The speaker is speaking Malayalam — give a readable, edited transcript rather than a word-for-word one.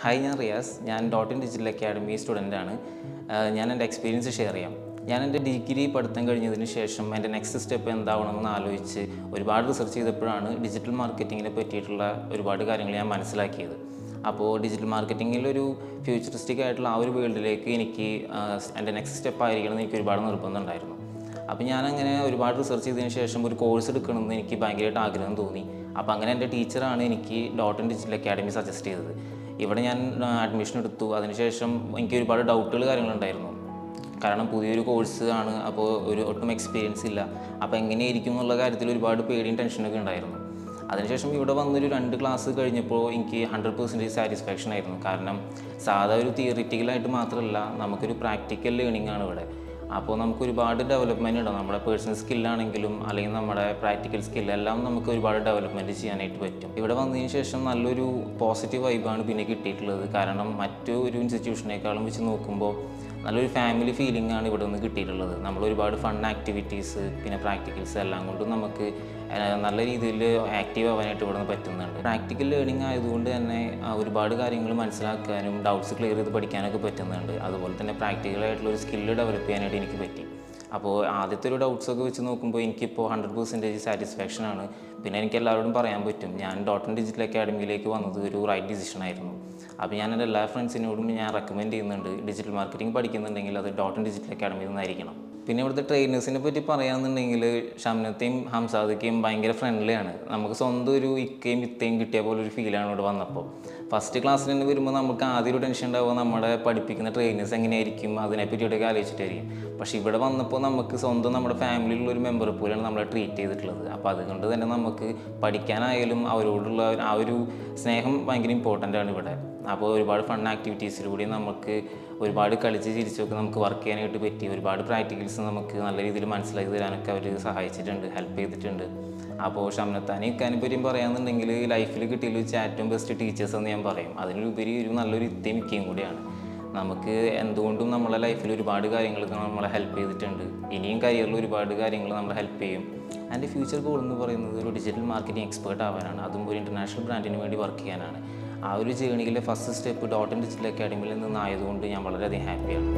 ഹായ്, ഞാൻ റിയാസ്. ഞാൻ ഡോട്ടിൻ ഡിജിറ്റൽ അക്കാഡമി സ്റ്റുഡൻ്റാണ്. ഞാൻ എൻ്റെ എക്സ്പീരിയൻസ് ഷെയർ ചെയ്യാം. ഞാൻ എൻ്റെ ഡിഗ്രി പഠിത്തം കഴിഞ്ഞതിന് ശേഷം എൻ്റെ നെക്സ്റ്റ് സ്റ്റെപ്പ് എന്താവണമെന്ന് ആലോചിച്ച് ഒരുപാട് റിസർച്ച് ചെയ്തപ്പോഴാണ് ഡിജിറ്റൽ മാർക്കറ്റിങ്ങിനെ പറ്റിയിട്ടുള്ള ഒരുപാട് കാര്യങ്ങൾ ഞാൻ മനസ്സിലാക്കിയത്. അപ്പോൾ ഡിജിറ്റൽ മാർക്കറ്റിങ്ങിലൊരു ഫ്യൂച്ചറിസ്റ്റിക് ആയിട്ടുള്ള ആ ഒരു വേൾഡിലേക്ക് എനിക്ക് എൻ്റെ നെക്സ്റ്റ് സ്റ്റെപ്പ് ആയിരിക്കണം എന്ന് എനിക്ക് ഒരുപാട് നിർബന്ധമുണ്ടായിരുന്നു. അപ്പോൾ ഞാനങ്ങനെ ഒരുപാട് റിസർച്ച് ചെയ്തതിന് ശേഷം ഒരു കോഴ്സ് എടുക്കണമെന്ന് എനിക്ക് ഭയങ്കരമായിട്ട് ആഗ്രഹം തോന്നി. അപ്പോൾ അങ്ങനെ എൻ്റെ ടീച്ചറാണ് എനിക്ക് ഡോട്ടിൻ ഡിജിറ്റൽ അക്കാഡമി സജസ്റ്റ് ചെയ്തത്. ഇവിടെ ഞാൻ അഡ്മിഷൻ എടുത്തു. അതിനുശേഷം എനിക്ക് ഒരുപാട് ഡൗട്ടുകൾ കാര്യങ്ങളുണ്ടായിരുന്നു. കാരണം പുതിയൊരു കോഴ്സ് ആണ്, അപ്പോൾ ഒട്ടും എക്സ്പീരിയൻസ് ഇല്ല. അപ്പോൾ എങ്ങനെയായിരിക്കും എന്നുള്ള കാര്യത്തിൽ ഒരുപാട് പേടിയും ടെൻഷനൊക്കെ ഉണ്ടായിരുന്നു. അതിനുശേഷം ഇവിടെ വന്നൊരു 2 ക്ലാസ് കഴിഞ്ഞപ്പോൾ എനിക്ക് 100% സാറ്റിസ്ഫാക്ഷൻ ആയിരുന്നു. കാരണം സാധാ ഒരു തിയറിറ്റിക്കലായിട്ട് മാത്രമല്ല, നമുക്കൊരു പ്രാക്ടിക്കൽ ലേണിംഗ് ആണ് ഇവിടെ. അപ്പോൾ നമുക്ക് ഒരുപാട് ഡെവലപ്മെൻറ്റ് ഉണ്ടാവും. നമ്മുടെ പേഴ്സണൽ സ്കില്ലാണെങ്കിലും അല്ലെങ്കിൽ നമ്മുടെ പ്രാക്ടിക്കൽ സ്കില്ലെല്ലാം നമുക്ക് ഒരുപാട് ഡെവലപ്മെൻറ്റ് ചെയ്യാനായിട്ട് പറ്റും. ഇവിടെ വന്നതിന് ശേഷം നല്ലൊരു പോസിറ്റീവ് വൈബാണ് പിന്നെ കിട്ടിയിട്ടുള്ളത്. കാരണം മറ്റൊരു ഇൻസ്റ്റിറ്റ്യൂഷനേക്കാളും വെച്ച് നോക്കുമ്പോൾ നല്ലൊരു ഫാമിലി ഫീലിംഗ് ആണ് ഇവിടെ നിന്ന് കിട്ടിയിട്ടുള്ളത്. നമ്മൾ ഒരുപാട് ഫൺ ആക്ടിവിറ്റീസ് പിന്നെ പ്രാക്ടിക്കൽസ് എല്ലാം കൊണ്ടും നമുക്ക് നല്ല രീതിയിൽ ആക്റ്റീവ് ആവാനായിട്ട് ഇവിടെ നിന്ന് പറ്റുന്നുണ്ട്. പ്രാക്ടിക്കൽ ലേണിംഗ് ആയതുകൊണ്ട് തന്നെ ഒരുപാട് കാര്യങ്ങൾ മനസ്സിലാക്കാനും ഡൗട്ട്സ് ക്ലിയർ ചെയ്ത് പഠിക്കാനൊക്കെ പറ്റുന്നുണ്ട്. അതുപോലെ തന്നെ പ്രാക്ടിക്കലായിട്ടുള്ളൊരു സ്കില്ല് ഡെവലപ്പ് ചെയ്യാനായിട്ട് എനിക്ക് പറ്റി. അപ്പോൾ ആദ്യത്തെ ഒരു ഡൗട്ട്സൊക്കെ വെച്ച് നോക്കുമ്പോൾ എനിക്കിപ്പോൾ 100% സാറ്റിസ്ഫാക്ഷനാണ്. പിന്നെ എനിക്ക് എല്ലാവരോടും പറയാൻ പറ്റും, ഞാൻ ഡോട്ടിൻ ഡിജിറ്റൽ അക്കാഡമിയിലേക്ക് വന്നത് ഒരു റൈറ്റ് ഡിസിഷൻ ആയിരുന്നു. അപ്പോൾ ഞാൻ എൻ്റെ എല്ലാ ഫ്രണ്ട്സിനോടും ഞാൻ റെക്കമെൻഡ് ചെയ്യുന്നുണ്ട്, ഡിജിറ്റൽ മാർക്കറ്റിംഗ് പഠിക്കുന്നുണ്ടെങ്കിൽ അത് ഡോട്ടിൻ ഡിജിറ്റൽ അക്കാഡമിയിൽ നിന്നായിരിക്കണം. പിന്നെ ഇവിടുത്തെ ട്രെയിനേഴ്സിനെ പറ്റി പറയുകയാണെന്നുണ്ടെങ്കിൽ ഷംനത്തെയും ഹംസാദയ്ക്കും ഭയങ്കര ഫ്രണ്ട്ലിയാണ്. നമുക്ക് സ്വന്തം ഒരു ഇക്കയും ഇത്തയും കിട്ടിയ പോലെ ഒരു ഫീലാണ് ഇവിടെ വന്നപ്പോൾ. ഫസ്റ്റ് ക്ലാസ്സിൽ തന്നെ വരുമ്പോൾ നമുക്ക് ആദ്യം ഒരു ടെൻഷൻ ഉണ്ടാവുക നമ്മുടെ പഠിപ്പിക്കുന്ന ട്രെയിനേഴ്സ് എങ്ങനെയായിരിക്കും അതിനെപ്പറ്റിയൊക്കെ ആലോചിച്ചിട്ടായിരിക്കും. പക്ഷേ ഇവിടെ വന്നപ്പോൾ നമുക്ക് സ്വന്തം നമ്മുടെ ഫാമിലിയിലുള്ള ഒരു മെമ്പർ പോലെയാണ് നമ്മളെ ട്രീറ്റ് ചെയ്തിട്ടുള്ളത്. അപ്പോൾ അതുകൊണ്ട് തന്നെ നമുക്ക് പഠിക്കാനായാലും അവരോടുള്ള ആ ഒരു സ്നേഹം ഭയങ്കര ഇമ്പോർട്ടൻ്റ് ആണ് ഇവിടെ. അപ്പോൾ ഒരുപാട് ഫൺ ആക്ടിവിറ്റീസിലൂടെ നമുക്ക് ഒരുപാട് കളിച്ച് ചിരിച്ചൊക്കെ നമുക്ക് വർക്ക് ചെയ്യാനായിട്ട് പറ്റി. ഒരുപാട് പ്രാക്ടിക്കൽസ് നമുക്ക് നല്ല രീതിയിൽ മനസ്സിലാക്കി തരാനൊക്കെ അവർ സഹായിച്ചിട്ടുണ്ട്, ഹെൽപ്പ് ചെയ്തിട്ടുണ്ട്. അപ്പോൾ ഷംനത്താനെയും ഇക്കാനെ പറ്റിയും പറയാമെന്നുണ്ടെങ്കിൽ ലൈഫിൽ കിട്ടിയതിൽ വെച്ച് ഏറ്റവും ബെസ്റ്റ് ടീച്ചേഴ്സ് എന്ന് ഞാൻ പറയും. അതിനുപരി ഒരു നല്ലൊരു ഇത്തയും മിക്കയും കൂടിയാണ്. നമുക്ക് എന്തുകൊണ്ടും നമ്മളെ ലൈഫിൽ ഒരുപാട് കാര്യങ്ങൾ നമ്മളെ ഹെൽപ്പ് ചെയ്തിട്ടുണ്ട്. ഇനിയും കരിയറിൽ ഒരുപാട് കാര്യങ്ങൾ നമ്മളെ ഹെൽപ്പ് ചെയ്യും. എൻ്റെ ഫ്യൂച്ചർ ഗോൾ എന്ന് പറയുന്നത് ഒരു ഡിജിറ്റൽ മാർക്കറ്റിംഗ് എക്സ്പേർട്ട് ആവാനാണ്. അതും ഒരു ഇൻ്റർനാഷണൽ ബ്രാൻഡിന് വേണ്ടി വർക്ക് ചെയ്യാനാണ്. ആ ഒരു ജേണിയിലെ ഫസ്റ്റ് സ്റ്റെപ്പ് ഡോട്ടിൻ ഡിജിറ്റൽ അക്കാഡമിയിൽ നിന്നായതുകൊണ്ട് ഞാൻ വളരെയധികം ഹാപ്പിയാണ്.